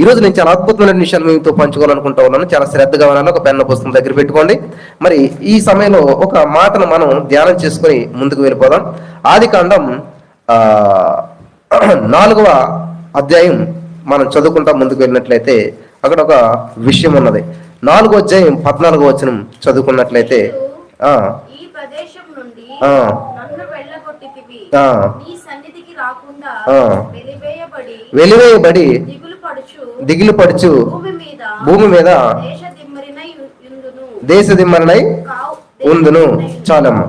ఈరోజు నేను చాలా అద్భుతమైన విషయాలు మీతో పంచుకోవాలనుకుంటా ఉన్నాను. చాలా శ్రద్ధగా ఉన్నాను. ఒక పెన్ను పుస్తకం దగ్గర పెట్టుకోండి. మరి ఈ సమయంలో ఒక మాటను మనం ధ్యానం చేసుకుని ముందుకు వెళ్ళిపోదాం. ఆదికాండం 4వ అధ్యాయం మనం చదువుకుంటా ముందుకు వెళ్ళినట్లయితే అక్కడ ఒక విషయం ఉన్నది. 4వ అధ్యాయం 14వ వచనం చదువుకున్నట్లయితే వెలివేయబడి దిగులు పడుచు భూమి మీద దేశదిమ్మరినై ఉందును. చాలమ్మ,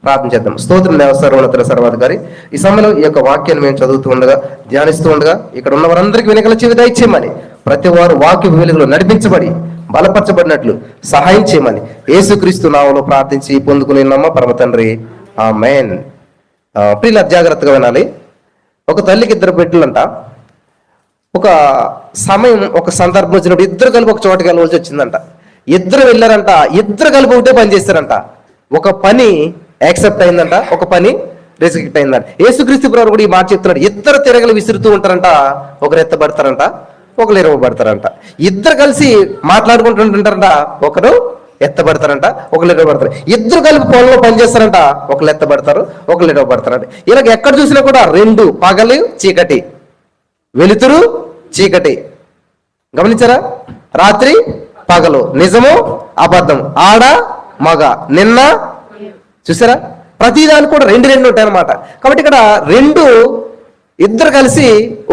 ప్రార్థన చేద్దాం. స్తోత్రం సర్వోన్నత సర్వాధికారి, ఈ సమయంలో ఈ యొక్క వాక్యాన్ని మేము చదువుతూ ఉండగా, ధ్యానిస్తూ ఉండగా ఇక్కడ ఉన్న వారందరికీ వెనకల చెవి దయచేయమని, ప్రతి వారు వాక్య వెలుగులో నడిపించబడి బలపరచబడినట్లు సహాయం చేయమని యేసుక్రీస్తు నామములో ప్రార్థించి పొందుకునేనమ్మ పరమ తండ్రి, ఆమేన్. ప్రియుల, జాగ్రత్తగా వినాలి. ఒక తల్లికి 2 బిడ్డలంట. ఒక సమయం, ఒక సందర్భం వచ్చినప్పుడు ఇద్దరు కలిపి ఒక చోటకి వెళ్ళవలసి వచ్చిందంట. ఇద్దరు వెళ్ళారంట. ఇద్దరు కలిపి ఒకటే పని చేస్తారంట. ఒక పని యాక్సెప్ట్ అయిందంట, ఒక పని రిజెక్ట్ అయిందంట. యేసుక్రీస్తు ప్రభువు కూడా ఈ మాట చెప్తున్నాడు. ఇద్దరు తిరగలు విసురుతూ ఉంటారంట. ఒకరు ఎత్తబడతారంట, ఒకరు ఇరవబడతారంట. ఇద్దరు కలిసి మాట్లాడుకుంటుంటారంట. ఒకరు ఎత్తబడతారంట, ఒకరు ఇరవబడతారు. ఇద్దరు కలిపి పొలంలో పనిచేస్తారంట. ఒకరు ఎత్తబడతారు, ఒకరు ఇరవబడతారంట. ఇలాగ ఎక్కడ చూసినా కూడా 2 పగలు చీకటి, వెలుతురు చీకటి. గమనించారా? రాత్రి పగలు, నిజము అబద్ధం, ఆడ మగ, నిన్న. చూసారా? ప్రతిదానికి కూడా 2 ఉంటాయి అన్నమాట. కాబట్టి ఇక్కడ 2 ఇద్దరు కలిసి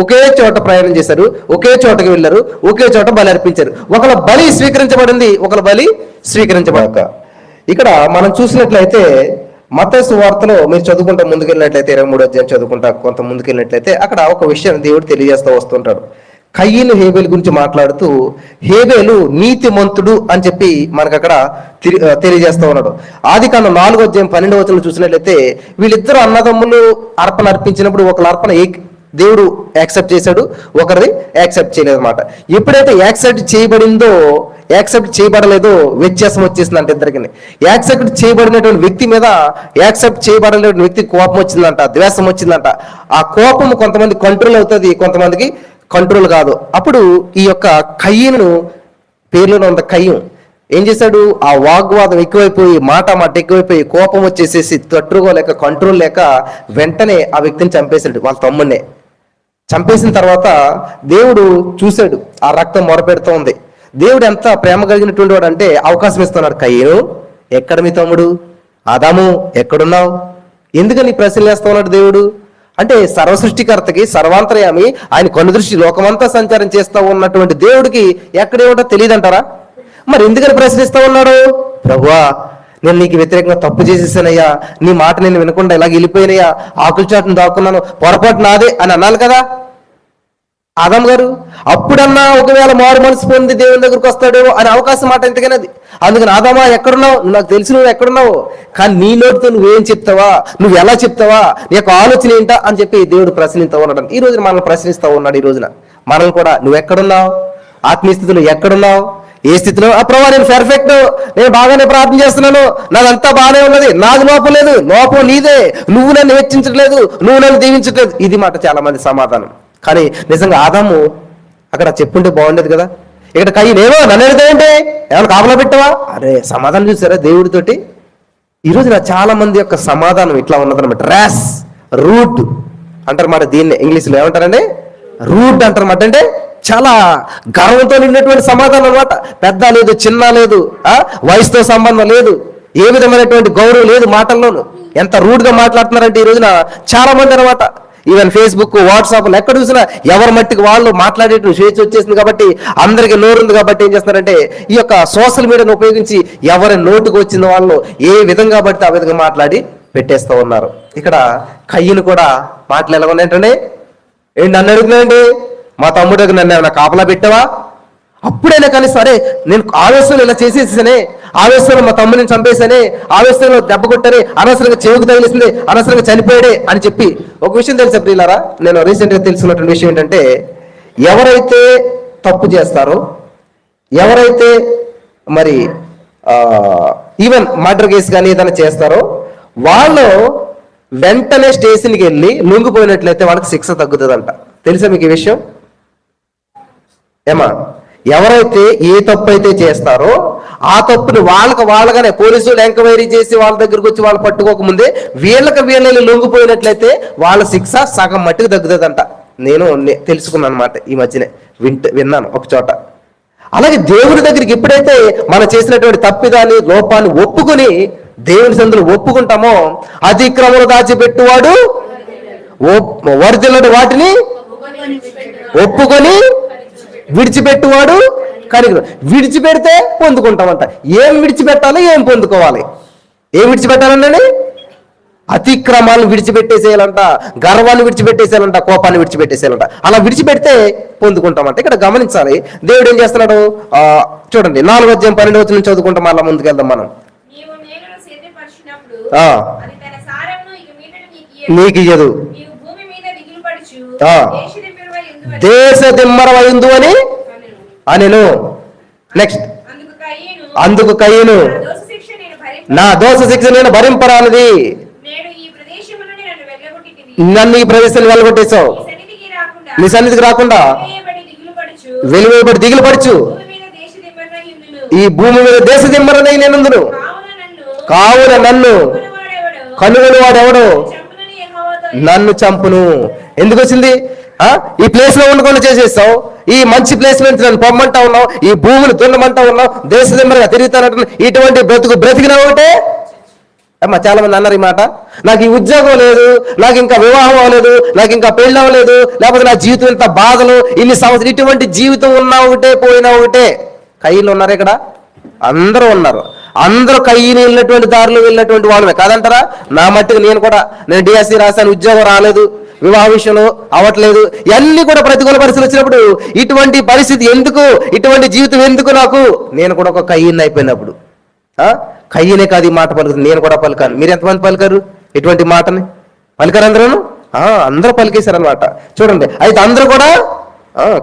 ఒకే చోట ప్రయాణం చేశారు, ఒకే చోటకి వెళ్ళారు, ఒకే చోట బలి అర్పించారు. ఒకళ్ళ బలి స్వీకరించబడింది, ఒకళ్ళ బలి స్వీకరించబడక. ఇక్కడ మనం చూసినట్లయితే మత్తయి సువార్తలో మీరు చదువుకుంటా ముందుకెళ్ళినట్లయితే 23వ అధ్యాయం చదువుకుంటా కొంత ముందుకెళ్ళినట్లయితే అక్కడ ఒక విషయాన్ని దేవుడు తెలియజేస్తూ వస్తుంటాడు. కయ్యను హేబేలు గురించి మాట్లాడుతూ, హేబేలు నీతిమంతుడు అని చెప్పి మనకు అక్కడ తెలియజేస్తూ ఉన్నాడు. ఆదికాండం 4వ అధ్యాయం 12వ వచనం చూసినట్లయితే వీళ్ళిద్దరు అన్నదమ్ములు అర్పణ అర్పించినప్పుడు ఒకళ్ళ అర్పణ దేవుడు యాక్సెప్ట్ చేశాడు, ఒకరిది యాక్సెప్ట్ చేయలేదు అనమాట. ఎప్పుడైతే యాక్సెప్ట్ చేయబడిందో, యాక్సెప్ట్ చేయబడలేదో వ్యత్యాసం వచ్చేసింది అంటే ఇద్దరికి. యాక్సెప్ట్ చేయబడినటువంటి వ్యక్తి మీద యాక్సెప్ట్ చేయబడలేటువంటి వ్యక్తి కోపం వచ్చిందంట, ద్వేషం వచ్చిందంట. ఆ కోపం కొంతమంది కంట్రోల్ అవుతుంది, కొంతమందికి కంట్రోల్ కాదు. అప్పుడు ఈ యొక్క కయ్యను, పేర్లోనే ఉన్న కయ్యం ఏం చేశాడు? ఆ వాగ్వాదం ఎక్కువైపోయి, మాట ఎక్కువైపోయి, కోపం వచ్చేసేసి తట్టుకోలేక, కంట్రోల్ లేక వెంటనే ఆ వ్యక్తిని చంపేశాడు. వాళ్ళ తమ్ముడినే చంపేసిన తర్వాత దేవుడు చూశాడు, ఆ రక్తం మొరపెడుతూ ఉంది. దేవుడు ఎంత ప్రేమ కలిగినటువంటి వాడు అంటే అవకాశం ఇస్తున్నాడు. కయ్యను, ఎక్కడ మీ తమ్ముడు? ఆదాము, ఎక్కడున్నావు? ఎందుకని ప్రశ్నలు వేస్తా ఉన్నాడు దేవుడు అంటే, సర్వసృష్టికర్తకి, సర్వాంతర్యామి, ఆయన కనుదృష్టి లోకమంతా సంచారం చేస్తూ ఉన్నటువంటి దేవుడికి ఎక్కడేమిటో తెలియదంటారా? మరి ఎందుకని ప్రశ్నిస్తా ఉన్నాడు? ప్రభువా, నేను నీకు వ్యతిరేకంగా తప్పు చేసేసానయ్యా, నీ మాట నేను వినకుండా ఇలాగ వెళ్ళిపోయినయ్యా, ఆకుల చాటును దాక్కున్నాను, పొరపాటు నాదే అని అన్నాను కదా ఆదాం గారు. అప్పుడన్నా ఒకవేళ మారు మనసు పొంది దేవుని దగ్గరకు వస్తాడేమో అనే అవకాశం మాట ఎంతకైనది. అందుకని ఆదామా, ఎక్కడున్నావు? నాకు తెలుసు నువ్వు ఎక్కడున్నావు, కానీ నీ నోటితో నువ్వేం చెప్తావా, నువ్వు ఎలా చెప్తావా, నీ యొక్క ఆలోచన ఏంటా అని చెప్పి దేవుడు ప్రశ్నిస్తూ ఉన్నాడు. ఈ రోజున మనల్ని ప్రశ్నిస్తూ ఉన్నాడు. ఈ రోజున మనల్ని కూడా, నువ్వు ఎక్కడున్నావు, ఆత్మీయ స్థితిలో ఎక్కడున్నావు, ఏ స్థితిలో? ప్రభా, నేను పర్ఫెక్ట్, నేను బాగానే ప్రార్థన చేస్తున్నాను, నాదంతా బాగానే ఉన్నది, నాకు లోపం లేదు, లోపం నీదే, నువ్వు నన్ను హెచ్చించట్లేదు, నువ్వు నన్ను దీవించట్లేదు. ఇది మాట చాలా మంది సమాధానం. కానీ నిజంగా ఆదాము అక్కడ చెప్పుంటే బాగుండేది కదా. ఇక్కడ కయ్యనేమో నన్ను అడిగితే ఏమైనా కాపలా పెట్టవా? అరే, సమాధానం చూసారా దేవుడితోటి. ఈరోజు చాలా మంది యొక్క సమాధానం ఇట్లా ఉన్నదన్నమాట. ర్యాస్, రూట్ అంటారు మాట. దీన్ని ఇంగ్లీష్లో ఏమంటారండి? రూట్ అంటారు మాట. అంటే చాలా గర్వంతో నిండినటువంటి సమాధానం అనమాట. పెద్ద లేదు, చిన్న లేదు, వయసుతో సంబంధం లేదు, ఏ విధమైనటువంటి గౌరవం లేదు మాటల్లోనూ. ఎంత రూడ్ గా మాట్లాడుతున్నారంటే ఈ రోజున చాలా మంది అనమాట. ఈవెన్ ఫేస్బుక్, వాట్సాప్లు ఎక్కడ చూసినా ఎవరి మట్టికి వాళ్ళు మాట్లాడేటువంటి స్వేచ్ఛ వచ్చేసింది కాబట్టి, అందరికీ నోరుంది కాబట్టి ఏం చేస్తున్నారంటే ఈ యొక్క సోషల్ మీడియాను ఉపయోగించి ఎవరి నోటుకు వచ్చిన వాళ్ళు ఏ విధంగా పడితే ఆ విధంగా మాట్లాడి పెట్టేస్తూ ఉన్నారు. ఇక్కడ కయ్యను కూడా మాటలు ఎలా ఉన్నాయంటే, ఏంటి నన్ను అడుగుతున్నాయండి, మా తమ్ముడికి నన్ను ఏమైనా కాపలా పెట్టావా? అప్పుడైనా కానీ సరే, నేను ఆవేశంలో ఇలా చేసేసానే, ఆవేశంలో మా తమ్ముడిని చంపేశానే, ఆవేశంలో దెబ్బ కొట్టని, అనవసరంగా చెవుకు తగిలిసింది, అనవసరంగా చనిపోయాడే అని చెప్పి. ఒక విషయం తెలుసా ప్రియులారా, నేను రీసెంట్గా తెలుసుకున్నటువంటి విషయం ఏంటంటే, ఎవరైతే తప్పు చేస్తారో, ఎవరైతే మరి ఈవెన్ మర్డర్ కేసు కానీ ఏదైనా చేస్తారో, వాళ్ళు వెంటనే స్టేషన్కి వెళ్ళి లొంగిపోయినట్లయితే వాళ్ళకి శిక్ష తగ్గుతుందంట. తెలుసా మీకు ఈ విషయం? ఏమా, ఎవరైతే ఏ తప్పు అయితే చేస్తారో ఆ తప్పుని వాళ్ళగానే పోలీసులు ఎంక్వైరీ చేసి వాళ్ళ దగ్గరకు వచ్చి వాళ్ళు పట్టుకోకముందే వీళ్ళని లొంగిపోయినట్లయితే వాళ్ళ శిక్ష సగం మట్టికి తగ్గుతుందంట. నేను తెలుసుకున్నాను అనమాట ఈ మధ్యనే, విన్నాను ఒక చోట. అలాగే దేవుని దగ్గరికి ఎప్పుడైతే మనం చేసినటువంటి తప్పిదాన్ని లోపాన్ని ఒప్పుకొని దేవుని సందులో ఒప్పుకుంటామో, అతిక్రమలు దాచిపెట్టువాడు వర్ధిల్లడు, వాటిని ఒప్పుకొని విడిచిపెట్టువాడు కనికరం. విడిచిపెడితే పొందుకుంటామంట. ఏం విడిచిపెట్టాలి, ఏం పొందుకోవాలి? ఏం విడిచిపెట్టాలండి? అతిక్రమాలను విడిచిపెట్టేసేయాలంట, గర్వాన్ని విడిచిపెట్టేసేయాలంట, కోపాన్ని విడిచిపెట్టేసేయాలంట. అలా విడిచిపెడితే పొందుకుంటామంట. ఇక్కడ గమనించాలి, దేవుడు ఏం చేస్తున్నాడు చూడండి. 4వ అధ్యాయం 12వ వచనం చదువుకుంటాం, మళ్ళా ముందుకెళ్దాం మనం. నీకు ఇయ్యదు, దేశ దిమ్మరమైందు అని అనెను. నెక్స్ట్, అందుకు కయ్యను నా దోష శిక్ష నేను భరింపరానిది, నన్ను ఈ ప్రదేశాన్ని వెళ్ళగొట్టేశావు, నీ సన్నిధికి రాకుండా వెలువబడి దిగులు పడుచు, ఈ భూమి మీద దేశ దిమ్మరనై నేనుందును, కావున నన్ను కనుగొని వాడెవడు నన్ను చంపును. ఎందుకు వచ్చింది? ఈ ప్లేస్ లో ఉండకుండా చేసేస్తావు, ఈ మంచి ప్లేస్ నుంచి నన్ను పొమ్మంటా ఉన్నావు, ఈ భూమిని దున్నమంటా ఉన్నావు, దేశ దిమ్మరగా తిరుగుతానంటున్నావు. ఇటువంటి బ్రతికిన ఒకటే అమ్మా. చాలా మంది అన్నారు ఈ మాట, నాకు ఈ ఉద్యోగం లేదు, నాకు ఇంకా వివాహం అవ్వలేదు, నాకు ఇంకా పెళ్ళి అవ్వలేదు, లేకపోతే నా జీవితం ఇంత బాధలు, ఇన్ని సంవత్సరాలు, ఇటువంటి జీవితం ఉన్నా ఒకటే పోయినా ఒకటే. కయ్యలు ఉన్నారు ఇక్కడ, అందరూ ఉన్నారు. అందరూ కయ్యని వెళ్ళినటువంటి దారిలో వెళ్ళినటువంటి వాళ్ళమే కాదంటారా? నా మట్టికి నేను డిఎస్సి రాశాను, ఉద్యోగం రాలేదు, వివాహ విషయంలో అవ్వట్లేదు, ఇవన్నీ కూడా ప్రతికూల పరిస్థితులు వచ్చినప్పుడు ఇటువంటి పరిస్థితి ఎందుకు, ఇటువంటి జీవితం ఎందుకు నాకు? నేను కూడా ఒక కయ్యని అయిపోయినప్పుడు కయ్యనే కాదు ఈ మాట పలుకుతుంది, నేను కూడా పలికాను. మీరు ఎంతమంది పలికారు ఇటువంటి మాటని? పలికారు అందరూ? అందరూ పలికేశారనమాట. చూడండి, అయితే అందరూ కూడా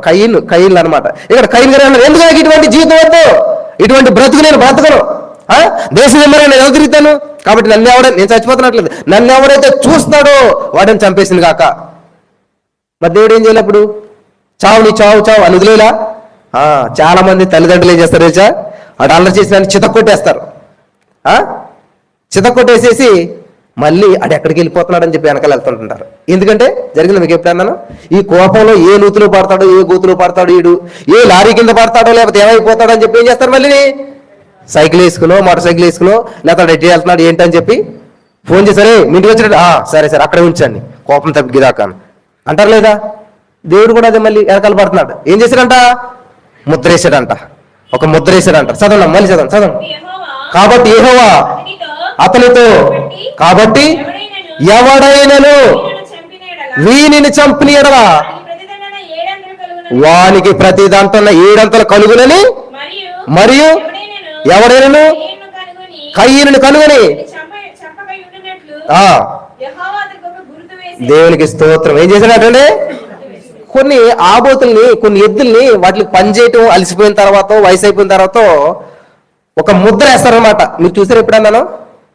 కయ్యలు అనమాట. ఇక్కడ కయ్యలు గారు అన్నారు, ఎందుకు నాకు ఇటువంటి జీవితం వద్దు, ఇటువంటి బ్రతుకు నేను బ్రతకను, దేశం ఏమైనా నేను ఎలా తిరుగుతాను, కాబట్టి నేను చచ్చిపోతున్నట్లేదు, నన్ను ఎవరైతే చూస్తాడో వాడిని చంపేసింది కాక. మరి దేవుడు ఏం చేయాలి అప్పుడు? చావు, నీ చావు చావు అని వదిలేలా? చాలా మంది తల్లిదండ్రులు ఏం చేస్తారు తెలుసా? వాడు అల్లరి చేసి నన్ను చితక్కొట్టేస్తారు. చితక్కొట్టేసేసి మళ్ళీ అడు ఎక్కడికి వెళ్ళిపోతున్నాడు అని చెప్పి వెనకాల వెళ్తుంటుంటారు. ఎందుకంటే జరిగింది మీకు ఎప్పుడన్నాను, ఈ కోపంలో ఏ నూతులు పడతాడో, ఏ గోతులు పడతాడో, ఈడు ఏ లారీ కింద పడతాడో, లేకపోతే ఏమైపోతాడో అని చెప్పి ఏం చేస్తారు, మళ్ళీ సైకిల్ వేసుకునో మోటార్ సైకిల్ వేసుకునో, లేకపోతే ఎట్టి వెళ్తున్నాడు ఏంటని చెప్పి ఫోన్ చేశారే, మీ ఇంటికి వచ్చినట్టు సరే సరే అక్కడే ఉంచండి, కోపం తగ్గిదాకా అంటారు లేదా? దేవుడు కూడా అదే మళ్ళీ వెనకాల పడుతున్నాడు. ఏం చేశాడంట? ముద్ర వేసాడంట, ఒక ముద్ర వేసాడంట. చదవండి, మళ్ళీ చదవండి. కాబట్టి యెహోవా అతనితో, కాబట్టి ఎవడైనను వీనిని చంపిన యెడల వానికి ప్రతి దాంట్లో 7 కలుగునని, మరియు ఎవడైనను కయ్యను కనుగొని దేవునికి స్తోత్రం. ఏం చేశాడంటే కొన్ని ఆబోతుల్ని, కొన్ని ఎద్దుల్ని వాటికి పనిచేయటం అలసిపోయిన తర్వాత, వయసు అయిపోయిన తర్వాత ఒక ముద్ర వేస్తారనమాట. మీరు చూసారు ఎప్పుడన్నాను?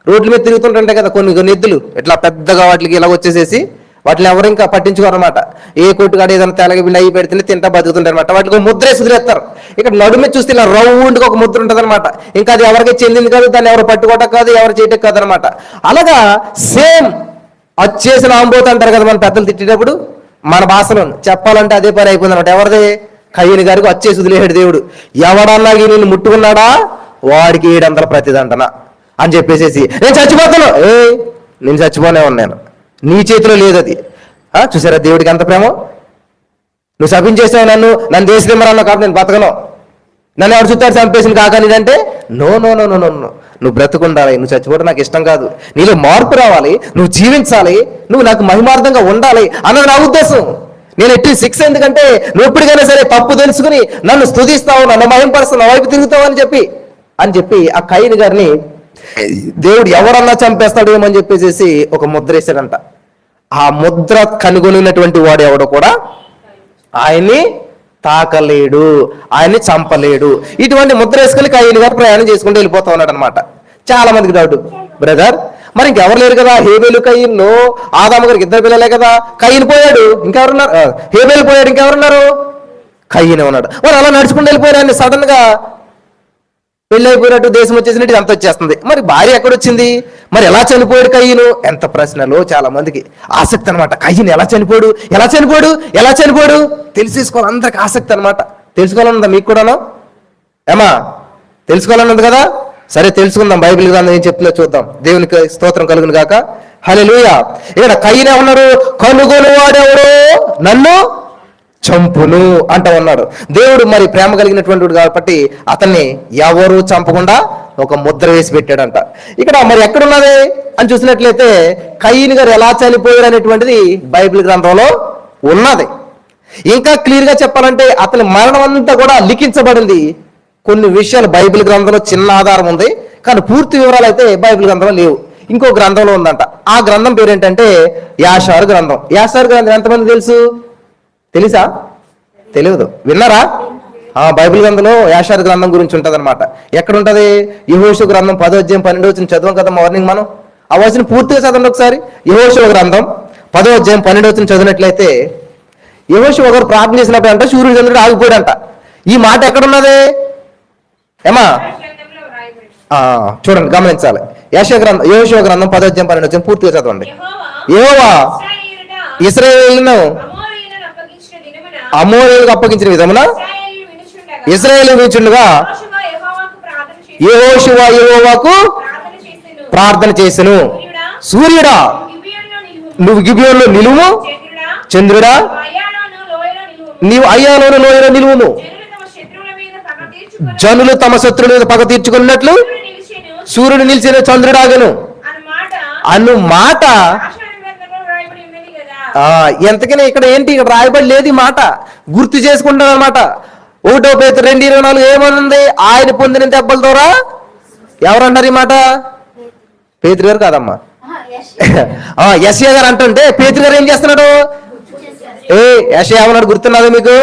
రోడ్ల మీద తిరుగుతుంటాయి కదా కొన్ని ఎద్దులు, ఇట్లా పెద్దగా వాటికి ఇలా వచ్చేసేసి వాటిని ఎవరు ఇంకా పట్టించుకోరనమాట. ఏ కొట్టుగాడు ఏదైనా తెలగ బిళ్ళ అయ్యి పెడితేనే తింటా బతుకుతుంటారు అనమాట. వాటికి ముద్ర వేసి వదిలేస్తారు. ఇక్కడ నడుమే చూస్తే ఇలా రౌండ్గా ఒక ముద్ర ఉంటుంది అనమాట. ఇంకా అది ఎవరికి చెందింది కాదు, దాన్ని ఎవరు పట్టుకోవటం కాదు, ఎవరు చేయటం కాదు అనమాట. అలాగా సేమ్ వచ్చేసిన ఆంబోతు అంటారు కదా మన పెద్దలు తిట్టేటప్పుడు, మన భాషలో చెప్పాలంటే అదే పని అయిపోయింది అనమాట. ఎవరిది? కయ్యని గారికి వచ్చేసి వదిలేడు దేవుడు. ఎవడన్నా నేను ముట్టుకున్నాడా వాడికి 700 ప్రతిదంటన అని చెప్పేసేసి, నేను చచ్చిపోతాను, నేను చచ్చిపోనే ఉన్నాను, నీ చేతిలో లేదు అది. చూసారా దేవుడికి ఎంత ప్రేమ? నువ్వు శపించేసావు నన్ను దేశ దిమ్మరాల్లో కాబట్టి నేను బతకను, నన్ను ఎవరు చూస్తారు చంపేసింది కాకనిదంటే no no no no no no, నువ్వు బ్రతుకుండాలి, నువ్వు చచ్చిపోవడం నాకు ఇష్టం కాదు, నీలో మార్పు రావాలి, నువ్వు జీవించాలి, నువ్వు నాకు మహిమార్థంగా ఉండాలి అన్నది నా ఉద్దేశం. నేను ఎట్టి శిక్ష ఎందుకంటే నువ్వు ఎప్పటికైనా సరే తప్పు తెలుసుకుని నన్ను స్తుతిస్తావు, నన్ను మహింపరుస్తావు, నా వైపు తిరుగుతావు అని చెప్పి ఆ కయ్యని గారిని దేవుడు ఎవరన్నా చంపేస్తాడు ఏమని చెప్పేసి ఒక ముద్ర వేశాడంట. ఆ ముద్ర కనుగొనినటువంటి వాడు ఎవడో కూడా ఆయన్ని తాకలేడు, ఆయన్ని చంపలేడు. ఇటువంటి ముద్ర వేసుకొని కయ్యని గారు ప్రయాణం చేసుకుంటూ వెళ్ళిపోతా ఉన్నాడు అనమాట. చాలా మందికి డౌట్, బ్రదర్ మరి ఇంకెవరు లేరు కదా, హేబేలు కయ్యను, ఆదాము గారికి 2 పిల్లలే కదా, కయ్యను పోయాడు, ఇంకెవరున్నారు? హేబేలు పోయాడు, ఇంకెవరున్నారు? కయ్యనే ఉన్నాడు. మరి అలా నడుచుకుంటూ వెళ్ళిపోయాడు. సడన్ గా పెళ్ళి అయిపోయినట్టు, దేశం వచ్చేసినట్టు అంత వచ్చేస్తుంది. మరి భార్య ఎక్కడొచ్చింది? మరి ఎలా చనిపోయాడు కయ్యను? ఎంత ప్రశ్నలు చాలా మందికి ఆసక్తి అనమాట. కయ్యను ఎలా చనిపోయాడు, ఎలా చనిపోయాడు, ఎలా చనిపోయాడు తెలుసుకోవాలి. అందరికి ఆసక్తి అనమాట. తెలుసుకోవాలన్నదా మీకు కూడాను? ఏమా తెలుసుకోవాలన్నది కదా? సరే తెలుసుకుందాం. బైబిల్ గ్రంథం ఏం చెప్తుందో చూద్దాం. దేవునికి స్తోత్రం కలుగును గాక. హల్లెలూయా. ఇక్కడ కయ్యనే ఉన్నారు. కనుగొని వాడెవడో నన్ను చంపును అంట ఉన్నాడు. దేవుడు మరి ప్రేమ కలిగినటువంటి కాబట్టి అతన్ని ఎవరు చంపకుండా ఒక ముద్ర వేసి పెట్టాడంట. ఇక్కడ మరి ఎక్కడున్నది అని చూసినట్లయితే కయ్యను గారు ఎలా చనిపోయారు అనేటువంటిది బైబిల్ గ్రంథంలో ఉన్నది. ఇంకా క్లియర్ గా చెప్పాలంటే అతని మరణం అంతా కూడా లిఖించబడింది. కొన్ని విషయాలు బైబిల్ గ్రంథంలో చిన్న ఆధారం ఉంది, కానీ పూర్తి వివరాలు అయితే బైబిల్ గ్రంథంలో లేవు. ఇంకో గ్రంథంలో ఉందంట. ఆ గ్రంథం పేరు ఏంటంటే యాషారు గ్రంథం. యాషారు గ్రంథం ఎంతమంది తెలుసు? తెలుసా? తెలియదు. విన్నారా? బైబిల్ గ్రంథంలో యాషారు గ్రంథం గురించి ఉంటుంది అనమాట. ఎక్కడ ఉంటది? యెహోషువ గ్రంథం 10వ అధ్యాయం 12వ వచనం చదవం కదా మార్నింగ్ మనం. ఆ వచనం పూర్తిగా చదవండి ఒకసారి. యెహోషువ గ్రంథం 10వ అధ్యాయం 12వ వచనం చదివినట్లయితే యెహోషువ గారు ప్రార్థన చేసినప్పుడు అంట సూర్యుడు చంద్రుడు ఆగిపోయాడంట. ఈ మాట ఎక్కడున్నది ఏమా? చూడండి, గమనించాలి. యెహోషువ గ్రంథం 10వ అధ్యాయం 12వ వచనం పూర్తిగా చదవండి. యెహోవా ఇశ్రాయేలును అమోరీయులకు అప్పగించిన విధమున ఇశ్రాయేలు వినుచుండగా యెహోషువ యెహోవాకు ప్రార్థన చేసెను. సూర్యుడా నువ్వు గిబియోనులో నిలువు, చంద్రుడా నీవు అయ్యాలోను లోయలో నిలువుము. జనులు తమ శత్రువుల మీద పగ తీర్చుకున్నట్లు సూర్యుడు నిలిచిన చంద్రుడాగను అను మాట. ఎంతకైనా ఇక్కడ ఏంటి? ఇక్కడ రాయబడి లేదు ఈ మాట. గుర్తు చేసుకుంటాను అనమాట. 1 Pétరు 2:24 ఏమనుంది? ఆయన పొందిన దెబ్బల ద్వారా ఎవరన్నారు ఈ మాట? పేతురు గారు కాదమ్మా, యెషయా గారు అంటుంటే పేతురు గారు ఏం చేస్తున్నాడు? యెషయా ఏమన్నాడు గుర్తున్నది మీకు?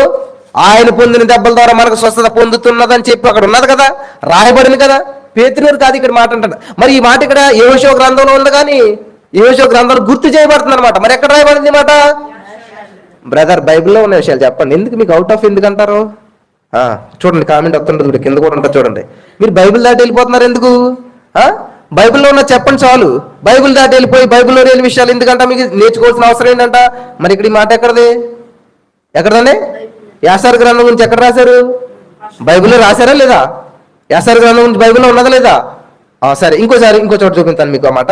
ఆయన పొందిన దెబ్బల ద్వారా మనకు స్వస్థత పొందుతున్నదని చెప్పి అక్కడ ఉన్నది కదా, రాయబడింది కదా. పేతురు గారు కాదు ఇక్కడ మాట అంటాడు. మరి ఈ మాట ఇక్కడ యెహోషువ గ్రంథంలో ఉంది, కానీ యెహోషువ గ్రంథంలో గుర్తు చేయబడుతుంది అనమాట. మరి ఎక్కడ రాయబడింది మాట? బ్రదర్, బైబిల్లో ఉన్న విషయాలు చెప్పండి. ఎందుకు మీకు అవుట్ ఆఫ్ ఎందుకు అంటారు? చూడండి, కామెంట్ వస్తుంటుంది, కింద కూడా ఉంటుంది చూడండి. మీరు బైబిల్ దాటి వెళ్ళిపోతున్నారు ఎందుకు? బైబిల్లో ఉన్న చెప్పండి చాలు. బైబిల్ దాటి వెళ్ళిపోయి బైబిల్లో లేని విషయాలు ఎందుకంట? మీకు నేర్చుకోవాల్సిన అవసరం ఏంటంట? మరి ఇక్కడ ఈ మాట ఎక్కడది? ఎక్కడదండి? యాషారు గ్రంథం గురించి ఎక్కడ రాశారు? బైబిల్లో రాశారా లేదా? యాషారు గ్రంథం గురించి బైబిల్లో ఉన్నదా లేదా? సరే, ఇంకో చోట చూపిస్తాను మీకు ఆ మాట.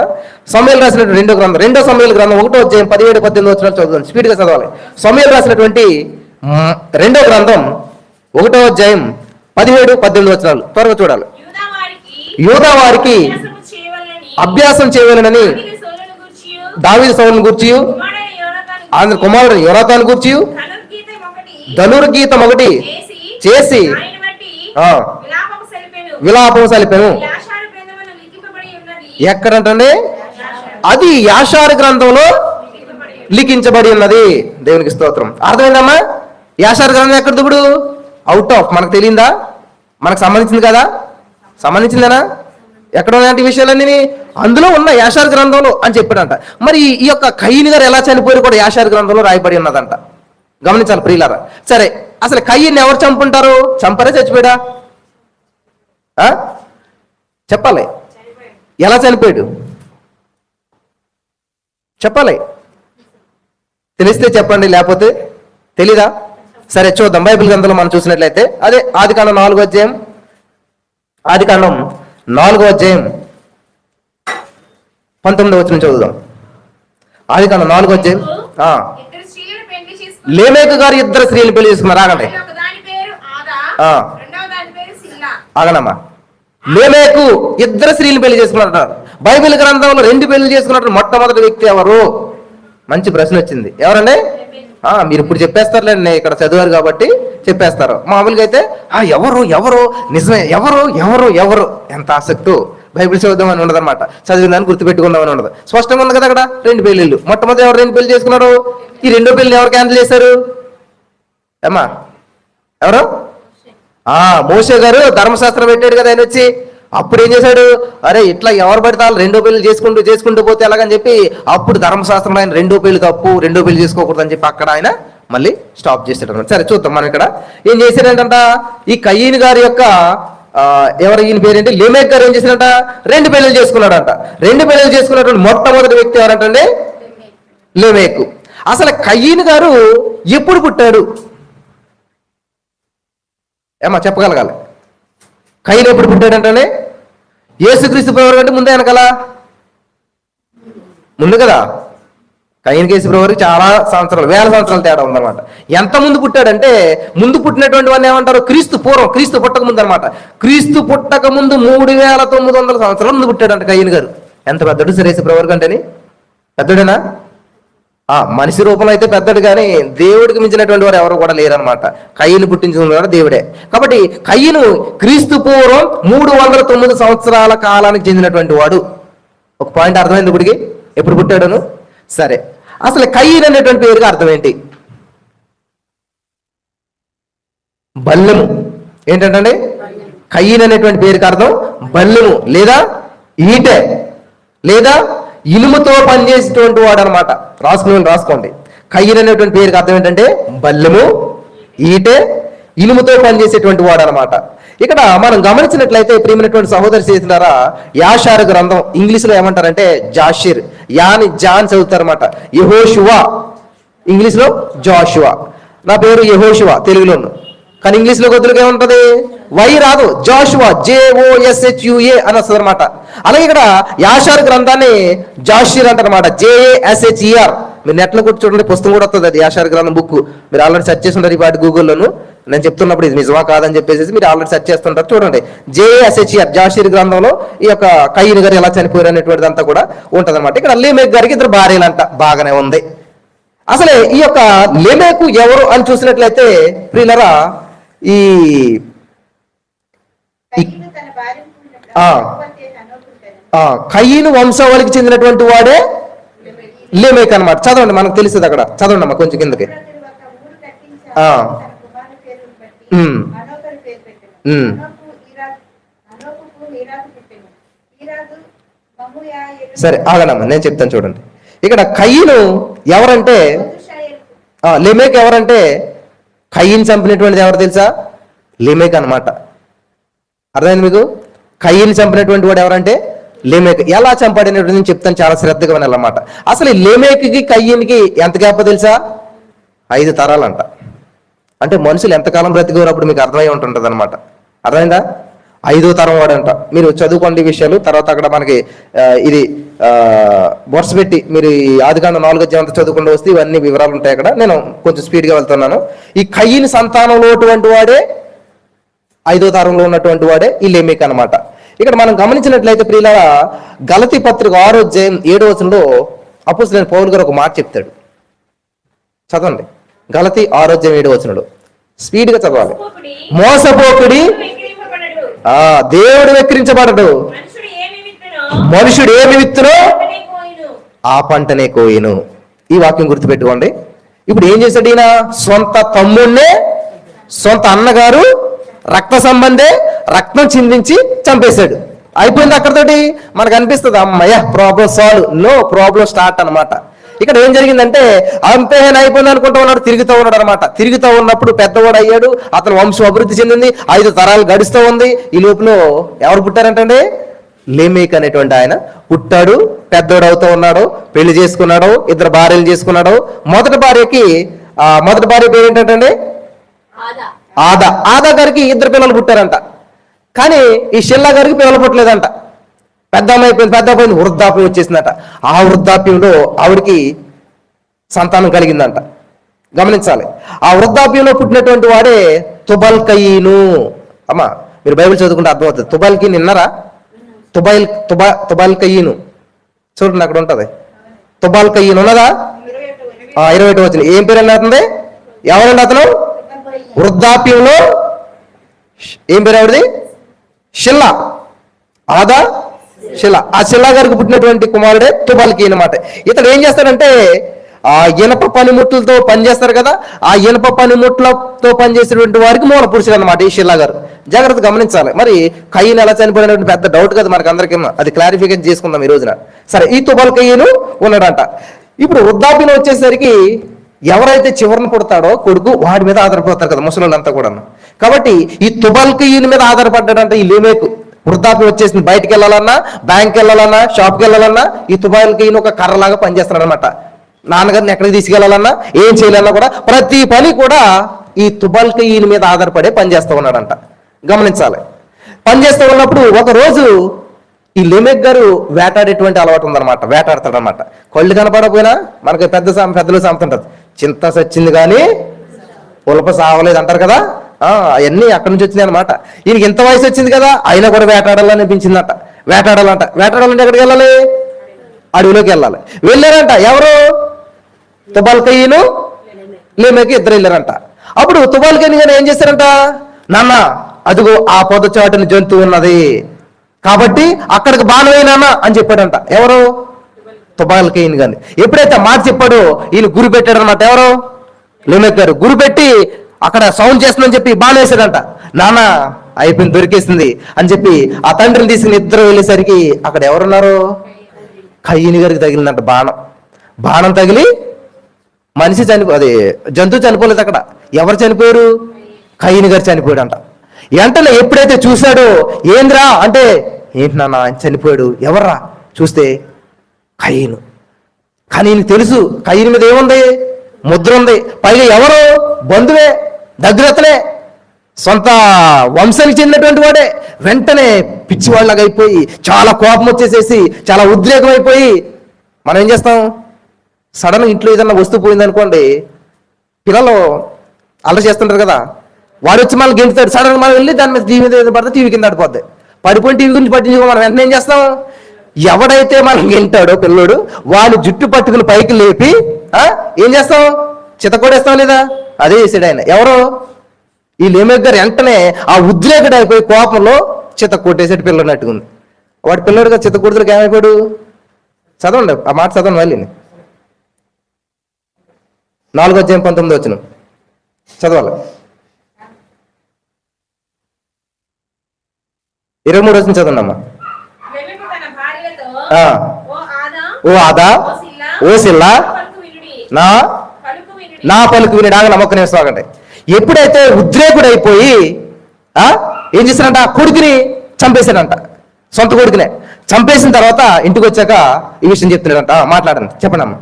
సమూయేలు రాసినటువంటి రెండో సమూయేలు గ్రంథం 1వ అధ్యాయం 17-18 వచనాలు చదువుతాను. స్పీడ్గా చదవాలి. సమూయేలు రాసినటువంటి 2వ గ్రంథం 1వ అధ్యాయం 17-18 వచనాలు త్వరగా చూడాలి. యూదా వారికి అభ్యాసం చేయవలెనని దావీదు సౌలును గూర్చి, ఆయన కుమారుడు యోనాతాను గూర్చి ధనుర్గీతం ఒకటి చేసి విలాపం సలిపెను. ఎక్కడంటే అది యాషారు గ్రంథంలో లిఖించబడి ఉన్నది. దేవునికి స్తోత్రం. అర్థమైందమ్మా? యాషారు గ్రంథం ఎక్కడ ఇప్పుడు అవుట్ ఆఫ్ మనకు తెలియందా? మనకు సంబంధించింది కదా? సంబంధించిందేనా? ఎక్కడ ఉన్నాయంటే విషయాలన్నీ అందులో ఉన్న యాషారు గ్రంథంలో అని చెప్పాడంట. మరి ఈ యొక్క కయ్యను గారు ఎలా చనిపోయారు కూడా యాషారు గ్రంథంలో రాయబడి ఉన్నదంట. గమనించాలి ప్రియులారా. సరే, అసలు కయ్యను ఎవరు చంపుంటారు? చంపరే చచ్చిపోయాడా? చెప్పాలి. ఎలా చనిపోయాడు చెప్పాలి. తెలిస్తే చెప్పండి, లేకపోతే తెలీదా? సరే చూద్దాం. బైబిల్ గ్రంథంలో మనం చూసినట్లయితే అదే ఆదికాండం 4వ అధ్యాయం 19వ వచనం చదువుదాం. ఆదికాండం 4వ అధ్యాయం. లేమేకు గారు 2 స్త్రీలు పెళ్లి చేసుకున్నారు. ఆగనమ్మా. లేమేకు 2 స్త్రీలు పెళ్లి చేసుకున్నారు. బైబిల్ గ్రంథంలో 2 పెళ్లి చేసుకున్నట్టు మొట్టమొదటి వ్యక్తి ఎవరు? మంచి ప్రశ్న వచ్చింది. ఎవరండి? మీరు ఇప్పుడు చెప్పేస్తారులేండి, ఇక్కడ చదివారు కాబట్టి చెప్పేస్తారు. మామూలుగా అయితే ఎవరు ఎవరు నిజమే ఎవరు ఎవరు ఎవరు ఎంత ఆసక్తి బైబిల్ చదువుదామని ఉండదు అనమాట. చదివిందాన్ని గుర్తుపెట్టుకుందామని ఉండదు. స్పష్టంగా ఉంది కదా అక్కడ 2 పెళ్లిళ్ళు. మొట్టమొదటి ఎవరు 2 పెళ్లి చేసుకున్నారు? ఈ 2వ పెళ్లిని ఎవరు క్యాన్సిల్ చేశారు అమ్మా? ఎవరు? మోషే గారు ధర్మశాస్త్రం పెట్టాడు కదా ఆయన వచ్చి. అప్పుడు ఏం చేశాడు? అరే ఇట్లా ఎవరు పడితే వాళ్ళు 2వ పెళ్లి చేసుకుంటూ పోతే ఎలాగని చెప్పి అప్పుడు ధర్మశాస్త్రంలో ఆయన 2వ పెళ్లి తప్పు, 2వ పెళ్లి చేసుకోకూడదు అని చెప్పి అక్కడ ఆయన మళ్ళీ స్టాప్ చేసాడు అనమాట. సరే చూద్దాం మనం ఇక్కడ ఏం చేశాడంట, ఈ కయీను గారి యొక్క ఎవరు ఈయన పేరేంటి, లెమెక్ గారు ఏం చేశాడంట, 2 పెళ్లిళ్ళు చేసుకున్నాడంట. 2 పెళ్లిళ్ళు చేసుకున్నటువంటి మొట్టమొదటి వ్యక్తి ఎవరంటే లెమెకు. అసలు కయీను గారు ఎప్పుడు పుట్టాడు ఏమా చెప్పగలగాలి? కయీను ఎప్పుడు పుట్టాడంటే యేసుక్రీస్తు ప్రభువు కంటే ముందే వెనకాల ముందు కదా. కయీనుకి యేసు ప్రభువుకి చాలా సంవత్సరాలు, వేల సంవత్సరాల తేడా ఉందన్నమాట. ఎంత ముందు పుట్టాడంటే ముందు పుట్టినటువంటి వాడిని ఏమంటారు, క్రీస్తు పూర్వం, క్రీస్తు పుట్టక ముందు అనమాట. క్రీస్తు పుట్టక ముందు 3900 సంవత్సరాల ముందు పుట్టాడంట కయీను గారు. ఎంత పెద్దడు సరే యేసు ప్రభువు కంటేని పెద్దడేనా? మనిషి రూపంలో అయితే పెద్దడు, కానీ దేవుడికి మించినటువంటి వారు ఎవరు కూడా లేరనమాట. కయీను పుట్టించిన వాడు దేవుడే. కాబట్టి కయీను క్రీస్తు పూర్వం 309 సంవత్సరాల కాలానికి చెందినటువంటి వాడు. ఒక పాయింట్ అర్థమైంది ఇప్పటికి, ఎప్పుడు పుట్టాడను. సరే, అసలు కయీను అనేటువంటి పేరుగా అర్థం ఏంటి? బల్లెము. ఏంటంటే కయీను అనేటువంటి పేరుకి అర్థం బల్లెము, లేదా ఈటె, లేదా ఇనుముతో పనిచేసేటువంటి వాడు అనమాట. రాసుకోండి. కయీను అనేటువంటి పేరుకి అర్థం ఏంటంటే బల్లెము, ఈటె, ఇనుముతో పనిచేసేటువంటి వాడు అనమాట. ఇక్కడ మనం గమనించినట్లయితే ప్రియమైనటువంటి సహోదరి చేసినారా, యాషారు గ్రంథం ఇంగ్లీష్లో ఏమంటారంటే జాషిర్, యాని జాన్ చదువుతారన్నమాట. యెహోషువ ఇంగ్లీష్లో జాషువా. నా పేరు యెహోషువ తెలుగులోను, కానీ ఇంగ్లీష్లో కొద్దిగా ఏముంటది, వై రాదు, జాషువా JOSHUA అని వస్తుంది అనమాట. అలాగే ఇక్కడ యాషారు గ్రంథాన్ని జాషిర్ అంటారనమాట, JASHER. మీరు నెట్లో కూడా చూడండి, పుస్తకం కూడా వస్తుంది, అది యాషారు గ్రంథం బుక్. మీరు ఆల్రెడీ సెర్చ్ చేసి ఉంటారు ఈ పాటి గూగుల్లోను. నేను చెప్తున్నప్పుడు ఇది నిజమా కాదని చెప్పేసి మీరు ఆల్రెడీ సెర్చ్ చేస్తుంటారు. చూడండి, JASHER జాషిర్ గ్రంథంలో ఈ యొక్క కయీను గారు ఎలా చనిపోయారు అనేటువంటిది అంతా కూడా ఉంటుంది అనమాట. ఇక్కడ లెమెక్ గారికి 2 భార్యలంట, బాగానే ఉంది. అసలే ఈ యొక్క లెమెకు ఎవరు అని చూసినట్లయితే ప్రియులరా, ఈ కయీను వంశావళికి చెందినటువంటి వాడే లెమెక్ అనమాట. చదవండి, మనకు తెలుస్తుంది అక్కడ. చదవండి అమ్మా కొంచెం కిందకి. సరే ఆగనమ్మా, నేను చెప్తాను చూడండి. ఇక్కడ కయీను ఎవరంటే, లెమెక్ ఎవరంటే, కయీను చంపినటువంటిది ఎవరు తెలుసా, లెమెక్ అనమాట. అర్థమైంది మీకు? కయీను చంపినటువంటి వాడు ఎవరంటే లెమెక్. ఎలా చంపాడనేటువంటి నేను చెప్తాను, చాలా శ్రద్ధగా వినాలన్నమాట. అసలు ఈ లెమెక్కి కయీనుకి ఎంత గ్యాప్ తెలుసా, 5 తరాలంట. అంటే మనుషులు ఎంతకాలం బ్రతికేవారు అప్పుడు మీకు అర్థమై ఉంటుంటది అనమాట. అర్థమైందా? 5వ తరం వాడంట. మీరు చదువుకోండి విషయాలు, తర్వాత అక్కడ మనకి ఇది వరుస పెట్టి మీరు ఆదికాండం 4వ అధ్యాయం అంతా చదువుకుంటూ వస్తే ఇవన్నీ వివరాలు ఉంటాయి అక్కడ. నేను కొంచెం స్పీడ్గా వెళ్తున్నాను. ఈ కయీను సంతానంలో ఉన్నటువంటి వాడే, 5వ తరంలో ఉన్నటువంటి వాడే ఈ లెమెక్ అనమాట. ఇక్కడ మనం గమనించినట్లయితే ప్రియులారా, గలతీ పత్రిక 6వ అధ్యాయం 7వ వచనంలో అపోస్తలుడైన పౌలు గారు ఒక మాట చెప్తాడు. చదవండి, గలతీ 6వ అధ్యాయం 7వ వచనంలో. స్పీడ్గా చదవాలి. మోసపోకుడి, దేవుడు వెక్కిరించబడడు, మనుషుడు ఏమి విత్తునో ఆ పంటనే కోయిను. ఈ వాక్యం గుర్తుపెట్టుకోండి. ఇప్పుడు ఏం చేశాడు ఈయన, సొంత తమ్ముడినే, సొంత అన్నగారు రక్త సంబంధే రక్తం చిందించి చంపేశాడు. అయిపోయింది అక్కడతోటి. మనకు అనిపిస్తుంది అమ్మయ్య problem solve. No, problem start అనమాట. ఇక్కడ ఏం జరిగిందంటే అంపేహన్ అయిపోయింది అనుకుంటూ ఉన్నాడు, తిరుగుతూ ఉన్నాడు అనమాట. తిరుగుతూ ఉన్నప్పుడు పెద్దవాడు అయ్యాడు, అతను వంశం అభివృద్ధి చెందింది, 5 తరాలు గడుస్తూ ఉంది. ఈ లోపల ఎవరు పుట్టారంటే లెమెక్ అనేటువంటి ఆయన పుట్టాడు, పెద్దోడు అవుతూ ఉన్నాడు, పెళ్లి చేసుకున్నాడు, 2 భార్యలు చేసుకున్నాడు. మొదటి భార్య పేరు ఏంటంటే ఆదా గారికి 2 పిల్లలు పుట్టారంట. కానీ ఈ షిల్లా గారికి పిల్లలు పుట్టలేదంట. పెద్ద అయిపోయింది, వృద్ధాప్యం వచ్చేసిందట. ఆ వృద్ధాప్యంలో ఆవిడికి సంతానం కలిగిందంట. గమనించాలి, ఆ వృద్ధాప్యంలో పుట్టినటువంటి వాడే తుబల్ కయీను. అమ్మా మీరు బైబిల్ చదువుకుంటే అర్థమవుతుంది. తుబల్కి నిన్నరా, తుబల్ కయీను చూడండి అక్కడ ఉంటది. తుబల్ కయీను ఉన్నదా? 21వ వచనం ఏం పేరు అన్నది, ఎవరండి అతను? వృద్ధాప్యంలో ఏం పేరు ఆవిడది? షిల్లా. షిల్లా. ఆ షిల్లా గారికి పుట్టినటువంటి కుమారుడే తుబల్కి అనమాట. ఇతడు ఏం చేస్తాడంటే ఆ ఇనప పనిముట్లతో పనిచేస్తారు కదా, ఆ ఇనప పనిముట్లతో పనిచేసేటువంటి వారికి మూల పురుషుడు అనమాట ఈ షిల్లా గారు. జాగ్రత్త గమనించాలి. మరి కయీను ఎలా చనిపోయినటువంటి పెద్ద డౌట్ కదా మనకు అందరికీ, అది క్లారిఫికేషన్ చేసుకుందాం ఈ రోజున. సరే, ఈ తుబల్ కయీను ఉన్నాడంట. ఇప్పుడు వృద్ధాప్యం వచ్చేసరికి ఎవరైతే చివరిని పుడతాడో కొడుకు వాడి మీద ఆధారపడతారు కదా ముసలిళ్ళంతా కూడా. కాబట్టి ఈ తుబల్కి ఈయన మీద ఆధారపడ్డాడంటే ఈ లేమేకు వృద్ధాప్యం వచ్చేసింది, బయటకు వెళ్ళాలన్నా, బ్యాంక్కి వెళ్ళాలన్నా, షాప్కి వెళ్ళాలన్నా ఈ తుబల్కి ఈయన ఒక కర్రలాగా పనిచేస్తున్నాడు అనమాట. నాన్నగారిని ఎక్కడికి తీసుకెళ్లాలన్నా, ఏం చేయాలన్నా కూడా ప్రతి పని కూడా ఈ తుబల్కి ఈయన మీద ఆధారపడే పనిచేస్తూ ఉన్నాడంట. గమనించాలి. పనిచేస్తూ ఉన్నప్పుడు ఒక రోజు ఈ లెమెక్ గారు వేటాడేటువంటి అలవాటు ఉందన్నమాట, వేటాడతాడనమాట. కళ్ళు కనపడకపోయినా మనకి పెద్దలు సామెతుంటది, చింత సచ్చింది కానీ పులప సావలేదు అంటారు కదా. అవన్నీ అక్కడి నుంచి వచ్చినాయి అనమాట. ఈయనకి ఇంత వయసు వచ్చింది కదా, అయినా కూడా వేటాడాలనిపించిందట. వేటాడాలంటే ఎక్కడికి వెళ్ళాలి? అడవిలోకి వెళ్ళాలి. వెళ్ళారంట ఎవరు? తుబల్కయీను లెమెకు ఇద్దరు వెళ్ళారంట. అప్పుడు తుబల్కయీను గారు ఏం చేశారంట, నాన్న అదిగో ఆ పొదచాటుని జంతువు ఉన్నది కాబట్టి అక్కడికి బాణమైనా అని చెప్పాడంట. ఎవరు? తుబల్కయీను గాని. ఎప్పుడైతే మాట చెప్పాడో ఈయన గురి పెట్టాడు అనమాట. ఎవరు? లెమెక్ గారు గురి పెట్టి అక్కడ సౌండ్ చేస్తుందని చెప్పి బాణం వేసాడంట. నాన్న అయిపోయింది, దొరికేసింది అని చెప్పి ఆ తండ్రిని తీసుకుని ఇద్దరు వెళ్ళేసరికి అక్కడ ఎవరున్నారు? కయ్యని గారికి తగిలిందంట బాణం. బాణం తగిలి మనిషి అది జంతువు చనిపోలేదు. అక్కడ ఎవరు చనిపోయారు? కయ్యని గారు చనిపోయాడంట. వెంటనే ఎప్పుడైతే చూశాడో, ఏంద్రా అంటే, ఏంటి నాన్న ఆయన చనిపోయాడు. ఎవర్రా చూస్తే కయ్యను. కానీ ఈయనకు తెలుసు కయ్యని మీద ఏముంది? ముద్ర ఉంది. పైగా ఎవరు? బంధువే, దగ్గరతనే, సొంత వంశానికి చెందినటువంటి వాడే. వెంటనే పిచ్చివాళ్ళగా అయిపోయి చాలా కోపం వచ్చేసేసి చాలా ఉద్రేకం అయిపోయి, మనం ఏం చేస్తాం? సడన్ ఇంట్లో ఏదన్నా వస్తువు పోయింది అనుకోండి, పిల్లలు అల్లరి చేస్తుంటారు కదా, వాడు వచ్చి మనల్ని గెంటుతాడు. సడన్ మనం వెళ్ళి దాని మీద టీవీ మీద పడితే టీవీ కింద పడిపోద్ది. పడిపోయిన టీవీ గురించి పట్టించుకో, మనం వెంటనే ఏం చేస్తాం? ఎవడైతే మనం గెంటాడో పిల్లోడు వాడు జుట్టు పట్టుకుని పైకి లేపి ఏం చేస్తాం? చితకొడేస్తాం లేదా? అదే చేసాడు ఆయన. ఎవరు? ఈ లెమెక్ గారు వెంటనే ఆ ఉద్రేకుడు అయిపోయి కోపంలో చిత కొట్టేసాడు పిల్లన్నట్టుకుంది. వాడు పిల్లడుగా చిత కొడుతులకు ఏమైపోయాడు? చదవండి ఆ మాట, చదవండి మళ్ళీ. 4:19 చదవాలి. 23 చదవండి అమ్మా. ఓ ఆదా, ఓ సిల్లా, నా పలుకు విని నాగా నమ్మకం వేసుకోకండి. ఎప్పుడైతే ఉద్రేకుడు అయిపోయి ఏం చేశాడంట? కొడుకుని చంపేశాడంట. సొంత కొడుకునే చంపేసిన తర్వాత ఇంటికి వచ్చాక ఈ విషయం చెప్తున్నాడంట. మాట్లాడండి, చెప్పండి అమ్మ.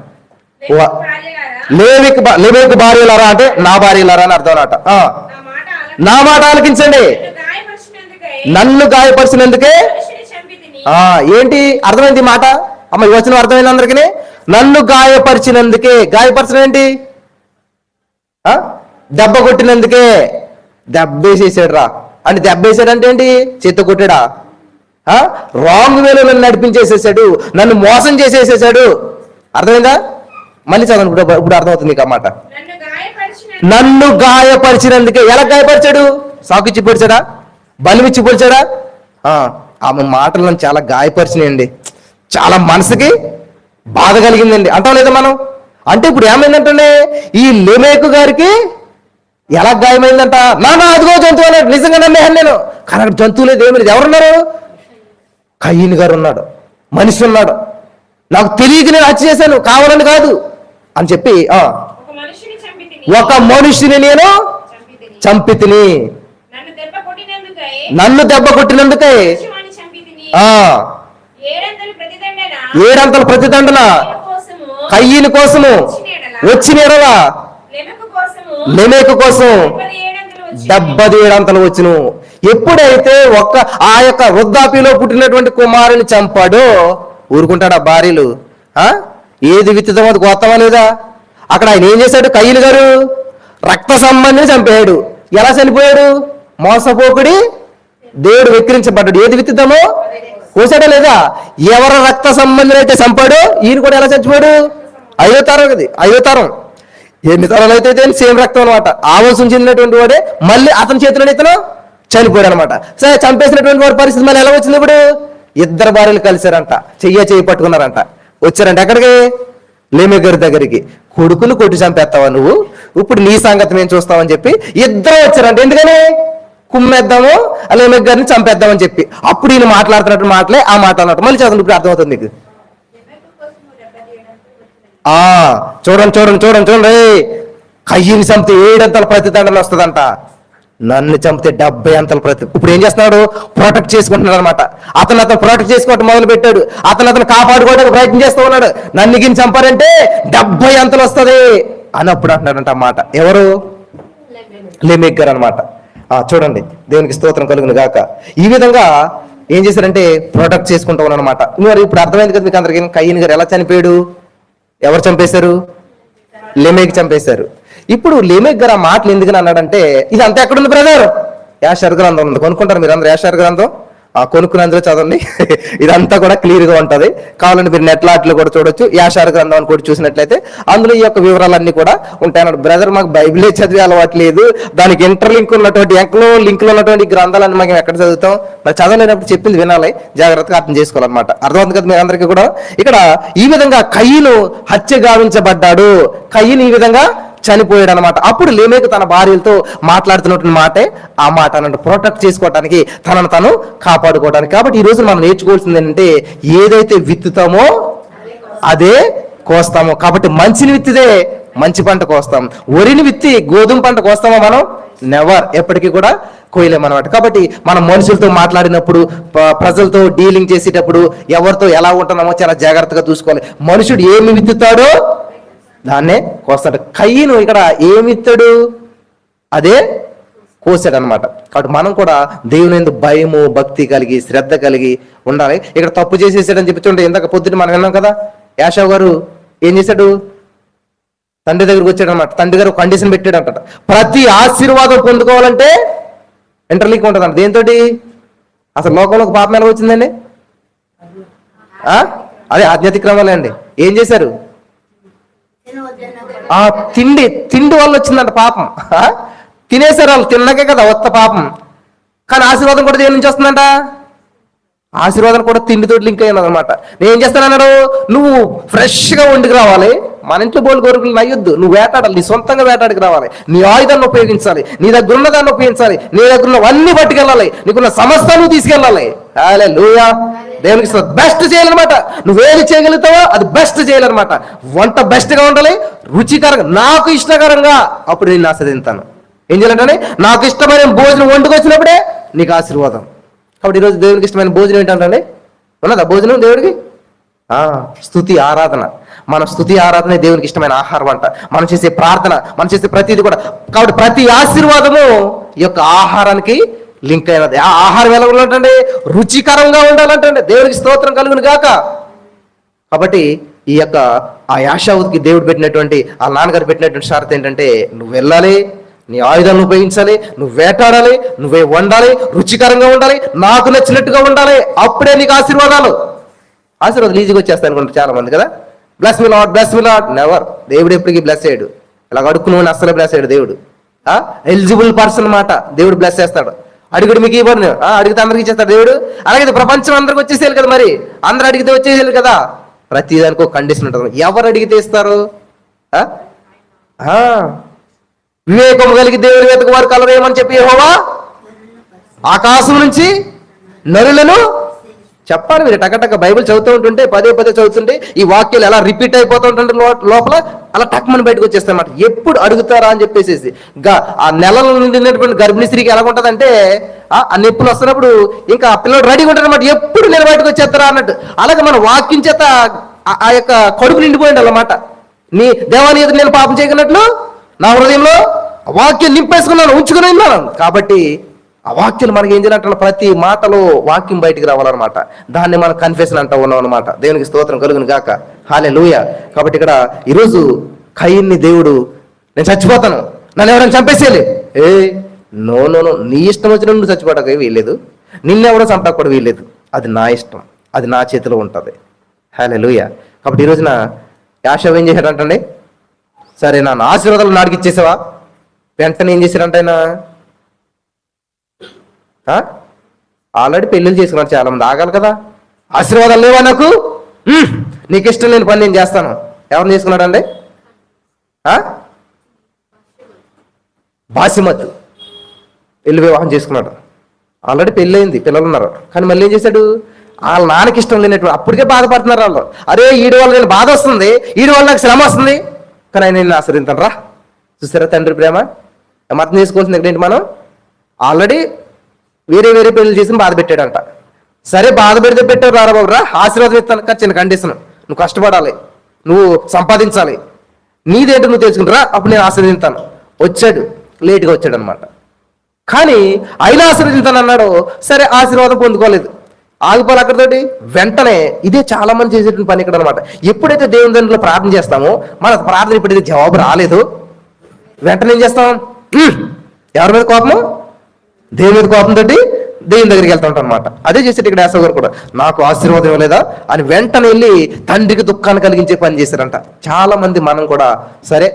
లెమెకు భార్యలారా అంటే నా భార్యలారా అని అర్థం అన్నమాట. నా మాట ఆలకించండి, నన్ను గాయపరిచినందుకే. ఏంటి అర్థమైంది మాట అమ్మ? ఈ వచనం అర్థమైంది అందరికీ. నన్ను గాయపరిచినందుకే. గాయపరచడం ఏంటి? దెబ్బ కొట్టినందుకే. దెబ్బేసేసాడు రా అంటే, దెబ్బేసాడంటే ఏంటి? చేత కొట్టాడా? రాంగ్ వేలో నన్ను నడిపించేసేసాడు, నన్ను మోసం చేసేసేసాడు. అర్థమైందా? మళ్ళీ చదవండి, ఇప్పుడు అర్థమవుతుంది మీకు అన్నమాట. నన్ను గాయపరిచినందుకే. ఎలా గాయపరిచాడు? సాకుచ్చి పొడిచాడా? బలిమిచ్చి పొడిచాడా? ఆమె మాటలు నన్ను చాలా గాయపరిచినాయండి, చాలా మనసుకి బాధ కలిగిందండి అంటాం లేదా మనం? అంటే ఇప్పుడు ఏమైందంటే ఈ లెమెకు గారికి ఎలా గాయమైందంట? నాన్న అదిగో జంతువు అన్నాడు. నిజంగా నమ్మేహాను నేను, కానీ అక్కడ జంతువు లేదు, ఏమి లేదు. ఎవరున్నారు? కయ్యని గారు ఉన్నాడు, మనిషి ఉన్నాడు. నాకు తెలియక నేను హత్య చేశాను, కావాలని కాదు అని చెప్పి ఒక మనిషిని నేను చంపితిని. నన్ను దెబ్బ కొట్టినందుకే 7 ప్రతిదండన కయ్యని కోసము వచ్చిన ఎడలా లెమెకు కోసం 77 వచ్చును. ఎప్పుడైతే ఆ యొక్క వృద్ధాప్యలో పుట్టినటువంటి కుమారుని చంపాడో ఊరుకుంటాడా భార్యలు? ఏది విత్తుతామో అది కోస్తామా లేదా? అక్కడ ఆయన ఏం చేశాడు? కయ్యని గారు రక్త సంబంధిని చంపాడు. ఎలా చనిపోయాడు? మోసపోకుడి దేవుడు వెక్కిరించబడ్డాడు. ఏది విత్తుతామో కోసాడా లేదా? ఎవరు రక్త సంబంధిని అయితే చంపాడో ఈయన కూడా ఎలా చచ్చిపోయాడు? 5వ తరం. 5వ తరం. ఎన్ని తరాలు అయితే సేమ్ రక్తం అనమాట. ఆ వంశం చెందినటువంటి వాడే మళ్ళీ అతని చేతిలో ఇతను చనిపోయాడు అనమాట. సరే, చంపేసినటువంటి వాడి పరిస్థితి మళ్ళీ ఎలా వచ్చింది? ఇప్పుడు 2 భార్యలు కలిశారంట, చెయ్యి పట్టుకున్నారంట. వచ్చారంట ఎక్కడికి? లెమెకు గారి దగ్గరికి. కొడుకును కొట్టి చంపేస్తావా నువ్వు? ఇప్పుడు నీ సంగతి మేము చూస్తామని చెప్పి 2 వచ్చారంట. ఎందుకని? కుమ్మేద్దాము, లెమెకు గారిని చంపేద్దామని చెప్పి. అప్పుడు ఈయన మాట్లాడుతున్నట్టు మాటలే ఆ మాట్లాడినట్టు. మళ్ళీ చదువు, ఇప్పుడు అర్థమవుతుంది మీకు. ఆ చూడండి చూడండి చూడండి చూడండి, కయ్యని చంపితే 7 ప్రతిదండన వస్తుందంట, నన్ను చంపితే 70 ప్రతి. ఇప్పుడు ఏం చేస్తున్నాడు? ప్రొటెక్ట్ చేసుకుంటున్నాడు అనమాట. అతను ప్రొటెక్ట్ చేసుకోవటం మొదలు పెట్టాడు. అతను కాపాడుకోవడానికి ప్రయత్నం చేస్తూ ఉన్నాడు. నన్ను గిని చంపారంటే 70 వస్తుంది అని అప్పుడు అంటున్నాడంట అన్నమాట. ఎవరు? లెమెక్ గారు అనమాట. చూడండి, దేవునికి స్తోత్రం కలుగును గాక. ఈ విధంగా ఏం చేశారంటే ప్రొటెక్ట్ చేసుకుంటూ ఉన్నాడు అనమాట. మరి ఇప్పుడు అర్థమైంది కదా మీకు అందరికీ, కయ్యని గారు ఎలా చనిపోయాడు? ఎవరు చంపేశారు? లెమెక్ చంపేశారు. ఇప్పుడు లెమెక్ గారు ఆ మాటలు ఎందుకని అన్నాడంటే, ఇది అంతా ఎక్కడుంది బ్రదర్? యాషారు గ్రంథం ఉంది, కొనుక్కుంటారు మీరు అందరూ యాషారు గ్రంథం, కొనుక్కుని అందులో చదవండి. ఇదంతా కూడా క్లియర్ గా ఉంటది. కావాలంటే మీరు నెట్లాట్లో కూడా చూడొచ్చు. యాషారు గ్రంథం అని కూడా చూసినట్లయితే అందులో ఈ యొక్క వివరాలన్నీ కూడా ఉంటాయన్నాడు. బ్రదర్ మాకు బైబిలే చదివే అలవాటు లేదు, దానికి ఇంటర్లింక్ ఉన్నటువంటి లింక్ లో ఉన్నటువంటి గ్రంథాలన్నీ మేము ఎక్కడ చదువుతాం? మరి చదవలేనప్పుడు చెప్పింది వినాలి, జాగ్రత్తగా అర్థం చేసుకోవాలన్నమాట. అర్థమవుతుంది కదా మీ అందరికీ కూడా. ఇక్కడ ఈ విధంగా కయ్యను హత్య గావించబడ్డాడు, కయ్యను ఈ విధంగా చనిపోయాడు అనమాట. అప్పుడు లెమెక్ తన భార్యలతో మాట్లాడుతున్నటువంటి మాటే ఆ మాట అన్నట్టు, ప్రొటెక్ట్ చేసుకోవడానికి, తనను తను కాపాడుకోవడానికి. కాబట్టి ఈ రోజు మనం నేర్చుకోవాల్సింది ఏంటంటే, ఏదైతే విత్తుతామో అదే కోస్తాము. కాబట్టి మంచిని విత్తిదే మంచి పంట కోస్తాం, వరిని విత్తి గోధుమ పంట కోస్తామో మనం నెవర్, ఎప్పటికీ కూడా కోయలేమన్నమాట. కాబట్టి మనం మనుషులతో మాట్లాడినప్పుడు, ప్రజలతో డీలింగ్ చేసేటప్పుడు ఎవరితో ఎలా ఉంటున్నామో చాలా జాగ్రత్తగా చూసుకోవాలి. మనుషుడు ఏమి విత్తుతాడో దాన్నే కోస్తాడు. కయ్యను ఇక్కడ ఏమిత్తాడు అదే కోసాడు అనమాట. కాబట్టి మనం కూడా దేవుని యందు భయము, భక్తి కలిగి, శ్రద్ధ కలిగి ఉండాలి. ఇక్కడ తప్పు చేసేసాడని చెప్పి చూడండి, ఇందాక పొద్దున్న మనం విన్నాం కదా, యాషావు గారు ఏం చేశాడు? తండ్రి దగ్గరకు వచ్చాడు అనమాట. తండ్రి గారు కండిషన్ పెట్టాడు అంట, ప్రతి ఆశీర్వాదం పొందుకోవాలంటే ఇంటర్లింక్ ఉంటుంది అంట. దేంతో? అసలు లోకంలోకి పాపం ఎలా వచ్చిందండి? అదే ఆధ్యాత్మిక్రమాలే అండి. ఏం చేశారు? తిండి వల్ల వచ్చిందంట పాపం. తినేసారు వాళ్ళు, తిన్నాకే కదా వస్త పాపం. కానీ ఆశీర్వాదం కూడా దేని నుంచి వస్తుందంట? ఆశీర్వాదం కూడా తిండితో లింక్ అయినది అనమాట. నేను ఏం చేస్తానన్నాడు? నువ్వు ఫ్రెష్గా వండికి రావాలి, మన ఇంట్లో బోల్ కోరికలు నయ్యొద్దు, నువ్వు వేటాడాలి, నీ సొంతంగా వేటాడికి రావాలి, నీ ఆయుధాన్ని ఉపయోగించాలి, నీ దగ్గర ఉన్న దాన్ని ఉపయోగించాలి, నీ దగ్గర ఉన్నవన్నీ పట్టుకెళ్ళాలి, నీకున్న సమస్తాన్ని తీసుకెళ్ళాలి. హల్లెలూయా. దేవునికి బెస్ట్ చేయాలన్నమాట. నువ్వేది చేయగలుగుతావో అది బెస్ట్ చేయాలన్నమాట. వంట బెస్ట్ గా ఉండాలి, రుచికరంగా, నాకు ఇష్టకరంగా, అప్పుడు నేను ఆస్వాదిస్తాను. ఏం చేయాలంటే, నాకు ఇష్టమైన భోజనం వండుకొచ్చినప్పుడే నీకు ఆశీర్వాదం. కాబట్టి ఈరోజు దేవునికి ఇష్టమైన భోజనం ఏంటంటే, ఉన్నదా భోజనం దేవుడికి? స్తుతి, ఆరాధన. మన స్తుతి ఆరాధన దేవునికి ఇష్టమైన ఆహారం అంట. మనం చేసే ప్రార్థన, మనం చేసే ప్రతిది కూడా. కాబట్టి ప్రతి ఆశీర్వాదము ఈ యొక్క ఆహారానికి లింక్ అయినది. ఆ ఆహారం ఎలా ఉండాలంటే రుచికరంగా ఉండాలంటే. దేవునికి స్తోత్రం కలుగును గాక. కాబట్టి ఈ యొక్క ఆ యాషావుకి దేవుడు పెట్టినటువంటి, ఆ నాన్నగారు పెట్టినటువంటి షరతు ఏంటంటే, నువ్వు వెళ్ళాలి, నీ ఆయుధాలను ఉపయోగించాలి, నువ్వు వేటాడాలి, నువ్వే వండాలి, రుచికరంగా ఉండాలి, నాకు నచ్చినట్టుగా ఉండాలి, అప్పుడే నీకు ఆశీర్వాదాలు ఈజీగా వచ్చేస్తాయి అనుకుంటారు చాలా మంది కదా. Bless me lord, bless me lord. Never. దేవుడు ఎప్పటికీ బ్లెస్ అయ్యాడు. ఇలా అడుక్కుని అస్సలే బ్లెస్ అయ్యాడు దేవుడు. ఎలిజిబుల్ పర్సన్ మాట దేవుడు బ్లెస్ చేస్తాడు. అడుగుడు మీకు ఇవ్వను, అడిగితే అందరికి ఇచ్చేస్తాడు దేవుడు. అలాగే ప్రపంచం అందరికి వచ్చేసేయాలి కదా, మరి అందరు అడిగితే వచ్చేసేయాలి కదా. ప్రతిదానికి ఒక కండిషన్ ఉంటుంది. ఎవరు అడిగితే ఇస్తారు? వివేకం కలిగి దేవుని వెతకు వారు కలరేమని చెప్పి యెహోవా ఆకాశం నుంచి నరులను చెప్పాలి. మీరు టకటక బైబిల్ చదువుతూ ఉంటుంటే, పదే చదువుతుంటే ఈ వాక్యాలు ఎలా రిపీట్ అయిపోతూ ఉంటుంటే లోపల అలా టక్మని బయటకు వచ్చేస్తాయి అన్నమాట. ఎప్పుడు అడుగుతారా అని చెప్పేసి ఆ నెలల నిండినటువంటి గర్భిణీ స్త్రీకి ఎలా ఉంటుందంటే, ఆ నొప్పులు వస్తున్నప్పుడు ఇంకా పిల్లలు రెడీగా ఉంటారు అనమాట, ఎప్పుడు నేను బయటకు వచ్చేస్తారా అన్నట్టు. అలాగే మన వాక్యం చేత ఆ యొక్క కడుపు నిండిపోయింది అన్నమాట. నీ దేవాన్ని ఎదురు నేను పాపం చేయకున్నట్లు నా హృదయంలో వాక్యం నింపేసుకున్నాను, ఉంచుకుని ఉన్నాను. కాబట్టి ఆ వాక్యం మనకి ఏం చేయాలంటే, ప్రతి మాటలో వాక్యం బయటికి రావాలన్నమాట. దాన్ని మనం కన్ఫెషన్ అంటూ ఉన్నాం అనమాట. దేవునికి స్తోత్రం కలుగును గాక. హల్లెలూయా. కాబట్టి ఇక్కడ ఈరోజు కయీన్ని దేవుడు, నేను చచ్చిపోతాను, నన్ను ఎవరైనా చంపేసేయాలి, నో, నీ ఇష్టం వచ్చిన నువ్వు చచ్చిపోవడానికి వీల్లేదు, నిన్నెవరో చంపక కూడా వీల్లేదు, అది నా ఇష్టం, అది నా చేతిలో ఉంటుంది. హల్లెలూయా. కాబట్టి ఈ రోజున యాషావు ఏం చేశాడంటే, సరే నా ఆశీర్వాదాలు నాడికి ఇచ్చేసావా? వెంటనే ఏం చేశాడంటే, ఆయన ఆల్రెడీ పెళ్ళిళ్ళు చేసుకున్నారు చాలా మంది, ఆగాలి కదా. ఆశీర్వాదాలు లేవా నాకు? నీకు ఇష్టం లేని పని నేను చేస్తాను. ఎవరిని చేసుకున్నాడండి? బాసిమత్ పెళ్లి వివాహం చేసుకున్నాడు. ఆల్రెడీ పెళ్ళి అయింది, పిల్లలు ఉన్నారు. కానీ మళ్ళీ ఏం చేశాడు? వాళ్ళ నాన్నకి ఇష్టం లేనటువంటి అప్పటికే బాధపడుతున్నారు వాళ్ళు. అరే ఈడు వల్ల నేను బాధ వస్తుంది, ఈడు వల్ల నాకు శ్రమ వస్తుంది, కానీ ఆయన నేను ఆశ్రయించాను రా. చూసారా తండ్రి ప్రేమ? అర్థం చేసుకోవాల్సింది ఏంటి, మనం ఆల్రెడీ వేరే పెళ్లి చేసి బాధ పెట్టాడంట. సరే బాధ పెడితే పెట్టావు రారా బాబు రా, ఆశీర్వాదం ఇస్తాను, కానీ చిన్న కండిషన్, నువ్వు కష్టపడాలి, నువ్వు సంపాదించాలి, నీదేంటో నువ్వు తెలుసుకుంటారా, అప్పుడు నేను ఆశీర్వదిస్తాను. వచ్చాడు, లేట్గా వచ్చాడు అనమాట. కానీ అయినా ఆశీర్వదించాను అన్నాడు. సరే ఆశీర్వాదం పొందుకోలేదు, ఆగిపోవాలి అక్కడితోటి. వెంటనే ఇదే చాలా మంది చేసేటువంటి పని ఇక్కడ అనమాట. ఎప్పుడైతే దేవుని దాంట్లో ప్రార్థన చేస్తామో, మన ప్రార్థన ఎప్పుడైతే జవాబు రాలేదు, వెంటనే ఏం చేస్తాం? ఎవరి మీద కోపము? దేవుని మీద కోపంతో దేవుని దగ్గరికి వెళ్తా ఉంటాం అనమాట. అదే చేసేది ఇక్కడ యాసవ్ గారు కూడా, నాకు ఆశీర్వాదం ఇవ్వలేదా అని వెంటనే వెళ్ళి తండ్రికి దుఃఖాన్ని కలిగించే పని చేశారంట. చాలా మంది మనం కూడా, సరే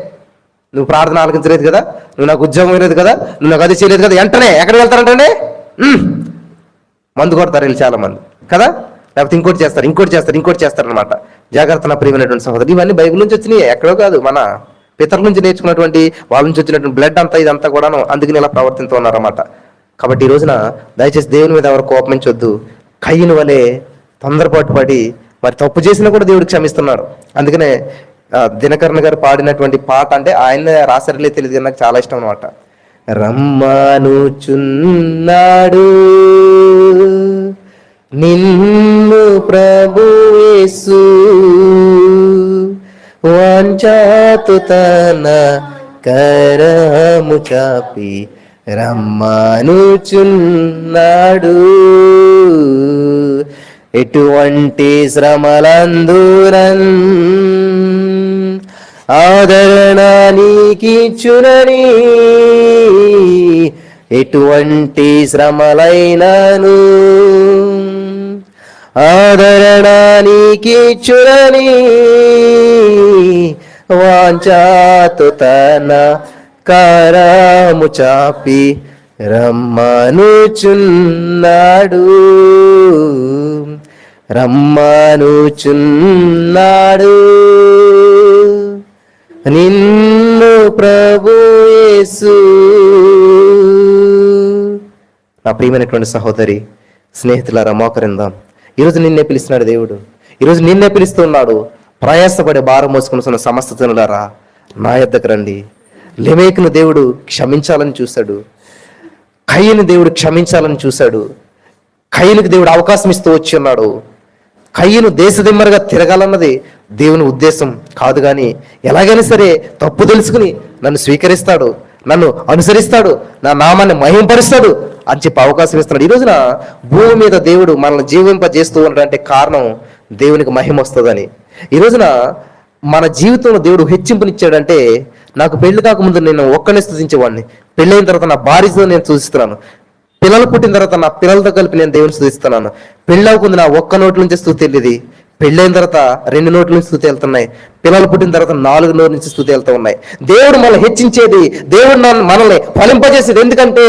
నువ్వు ప్రార్థన ఆలకించలేదు కదా, నువ్వు నాకు ఉద్యోగం లేదు కదా, నువ్వు నాకు అది చేయలేదు కదా, వెంటనే ఎక్కడికి వెళ్తారంటే మందు కొడతారు వీళ్ళు చాలా మంది కదా, లేకపోతే ఇంకోటి చేస్తారు అనమాట. జాగ్రత్త నా ప్రియమైనటువంటి సహోదరు, ఇవన్నీ బైబిల్ నుంచి వచ్చినాయి, ఎక్కడో కాదు, మన పితరుల నుంచి నేర్చుకున్నటువంటి, వాళ్ళ నుంచి వచ్చినటువంటి బ్లడ్ అంతా ఇదంతా కూడాను, అందుకని ఇలా ప్రవర్తిస్తూ ఉన్నారన్నమాట. కాబట్టి ఈ రోజున దయచేసి దేవుని మీద ఎవరు కోపమించొద్దు. కయ్యను వలె తొందరపాటు పడి మరి తప్పు చేసినా కూడా దేవుడు క్షమిస్తున్నాడు. అందుకనే దినకరణ గారు పాడినటువంటి పాట, అంటే ఆయన రాసరిలే తెలియదు, నాకు చాలా ఇష్టం అనమాట. రమ్మానుచున్నాడు నిన్ను ప్రభు యేసు, వాంఛాతు తన కరము చాపి రమ్మానుచున్నాడు. ఎటువంటి శ్రమలందురన్ ఆదరణ నీకిచ్చునని, ఎటువంటి శ్రమలైనను ఆదరణ నీకిచ్చునని, వాంఛాతు తన కరము చాపి రమ్మనుచున్నాడు. నిన్ను ప్రభు యేసు. నా ప్రియమైనటువంటి సహోదరి, స్నేహితులారా, మోకరిందాం. ఈరోజు నిన్నే పిలుస్తున్నాడు దేవుడు, ఈరోజు నిన్నే పిలుస్తున్నాడు. ప్రయాసపడే భారం మోసుకున్న సమస్త జనులారా, నా యొద్దకు రండి. లెమేకును దేవుడు క్షమించాలని చూశాడు, కయ్యను దేవుడు క్షమించాలని చూశాడు. కయ్యనుకు దేవుడు అవకాశం ఇస్తూ వచ్చి ఉన్నాడు. కయ్యను దేశదిమ్మరుగా తిరగాలన్నది దేవుని ఉద్దేశం కాదు, కానీ ఎలాగైనా సరే తప్పు తెలుసుకుని నన్ను స్వీకరిస్తాడు, నన్ను అనుసరిస్తాడు, నా నామాన్ని మహింపరుస్తాడు అని చెప్పి అవకాశం ఇస్తున్నాడు. ఈ రోజున భూమి మీద దేవుడు మనల్ని జీవింపజేస్తూ ఉన్నాడంటే కారణం దేవునికి మహిమ వస్తుందని. ఈ రోజున మన జీవితంలో దేవుడు హెచ్చింపునిచ్చాడంటే, నాకు పెళ్లి కాకముందు నేను ఒక్కనే స్తుతించేవాడిని, పెళ్ళైన తర్వాత నా భార్యతో నేను స్తుతిస్తున్నాను, పిల్లలు పుట్టిన తర్వాత నా పిల్లలతో కలిపి నేను దేవుని స్తుతిస్తున్నాను. పెళ్ళవకుంది నా ఒక్క నోట్ల నుంచి స్తుతి వెళ్ళేది, పెళ్ళైన తర్వాత 2 నోట్ల నుంచి స్తుతి వెళ్తున్నాయి, పిల్లలు పుట్టిన తర్వాత 4 నోట్ల నుంచి స్తుతి వెళ్తూ ఉన్నాయి. దేవుడు మనల్ని హెచ్చించేది, దేవుడు మనల్ని ఫలింపజేసేది. ఎందుకంటే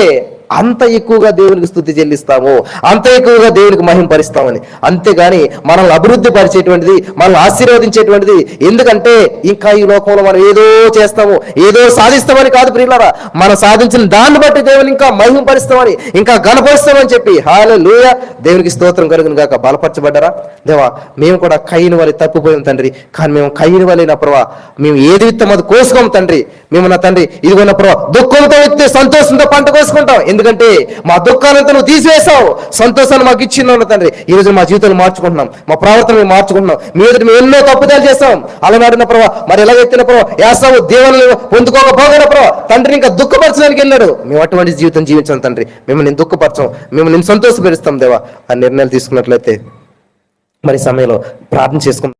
అంత ఎక్కువగా దేవునికి స్తుతి చెల్లిస్తాము, అంత ఎక్కువగా దేవునికి మహింపరుస్తామని. అంతేగాని మనల్ని అభివృద్ధి పరిచేటువంటిది, మనల్ని ఆశీర్వదించేటువంటిది, ఎందుకంటే ఇంకా ఈ లోకంలో మనం ఏదో చేస్తాము, ఏదో సాధిస్తామని కాదు ప్రియులారా. మనం సాధించిన దాన్ని బట్టి దేవుని ఇంకా మహింపరుస్తామని, ఇంకా ఘనపరుస్తామని చెప్పి హల్లెలూయా, దేవునికి స్తోత్రం కలుగును గాక. బలపరచబడ్డారా? దేవా, మేము కూడా కయ్యను వలె తప్పిపోయాం తండ్రి, కానీ మేము కయ్యను వలె నా ప్రభా, మేము ఏది విత్తం అది కోసుకోము తండ్రి. మేము నా తండ్రి ఇదిగో నా ప్రభా, దుఃఖంతో విత్తే సంతోషంతో పంట కోసుకుంటాం, ఎందుకంటే మా దుఃఖానంతా నువ్వు తీసివేసావు, సంతోషాన్ని మాకు ఇచ్చిన్నావు తండ్రి. ఈ రోజు మా జీవితాన్ని మార్చుకుంటున్నాం, మా ప్రవర్తన మేము మార్చుకుంటున్నాం. మీ ఎదుటి మేము ఎన్నో తప్పుదాలు చేస్తాం. అలనాడిన ప్రభావ మరి ఎలాగైతే ప్రభావ యాసావు దేవుని పొందుకోకపోయిన ప్రభావ తండ్రిని ఇంకా దుఃఖపరచడానికి వెళ్ళాడు. మేము అటువంటి జీవితం జీవించాం తండ్రి, మిమ్మల్ని నేను దుఃఖపరచాం, మిమ్మల్ని నేను సంతోషపరుస్తాం దేవా. ఆ నిర్ణయాలు తీసుకున్నట్లయితే మరి సమయంలో ప్రార్థన చేసుకుంటాం.